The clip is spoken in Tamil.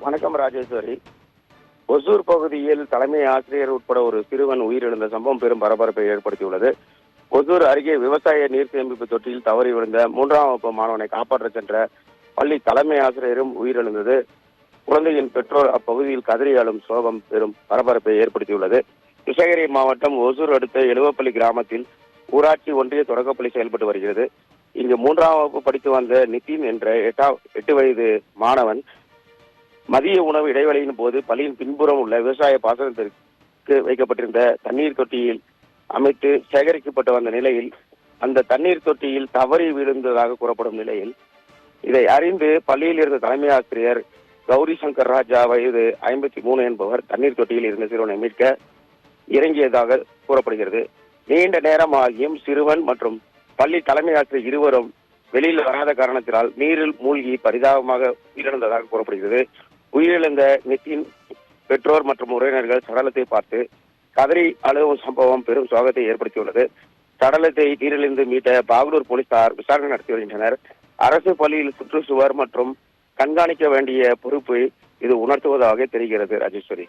வணக்கம் ராஜேஸ்வரி. ஒசூர் பகுதியில் தலைமை ஆசிரியர் உட்பட ஒரு சிறுவன் உயிரிழந்த சம்பவம் பெரும் பரபரப்பை ஏற்படுத்தியுள்ளது. ஒசூர் அருகே விவசாய நீர் சேமிப்பு தொட்டியில் தவறி விழுந்த 3ஆம் வகுப்பு மாணவனை காப்பாற்ற சென்ற பள்ளி தலைமை ஆசிரியரும் உயிரிழந்தது. குழந்தையின் பெற்றோர் அப்பகுதியில் கதறி அழும் சோகம் பெரும் பரபரப்பை ஏற்படுத்தியுள்ளது. கிருஷ்ணகிரி மாவட்டம் ஒசூர் அடுத்த எழுவப்பள்ளி கிராமத்தில் ஊராட்சி ஒன்றிய தொடக்கப்பள்ளி செயல்பட்டு வருகிறது. இங்கு 3ஆம் வகுப்பு படித்து வந்த நிதின் என்ற 8 வயது மாணவன் மதிய உணவு இடைவெளியின் போது பள்ளியின் பின்புறம் உள்ள விவசாய பாசனத்திற்கு வைக்கப்பட்டிருந்த தண்ணீர் தொட்டியில் அமைத்து சேகரிக்கப்பட்டு வந்த நிலையில் அந்த தண்ணீர் தொட்டியில் தவறி விழுந்ததாக கூறப்படும் நிலையில் இதை அறிந்து பள்ளியில் இருந்த தலைமை ஆசிரியர் கௌரி சங்கர் ராஜா வயது 53 என்பவர் தண்ணீர் தொட்டியில் இருந்த சிறுவனை மீட்க இறங்கியதாக கூறப்படுகிறது. நீண்ட நேரமாகியும் சிறுவன் மற்றும் பள்ளி தலைமை ஆசிரியர் இருவரும் வெளியில் வராத காரணத்தினால் நீரில் மூழ்கி பரிதாபமாக உயிரிழந்ததாக கூறப்படுகிறது. உயிரிழந்த நிதின் பெற்றோர் மற்றும் உறவினர்கள் சடலத்தை பார்த்து கதறி அழுவும் சம்பவம் பெரும் சோகத்தை ஏற்படுத்தியுள்ளது. சடலத்தை நீரிலிருந்து மீட்ட பாகலூர் போலீசார் விசாரணை நடத்தி வருகின்றனர். அரசு பள்ளியில் சுற்றுச்சுவர் மற்றும் கண்காணிக்க வேண்டிய பொறுப்பை இது உணர்த்துவதாக தெரிகிறது. ராஜேஸ்வரி.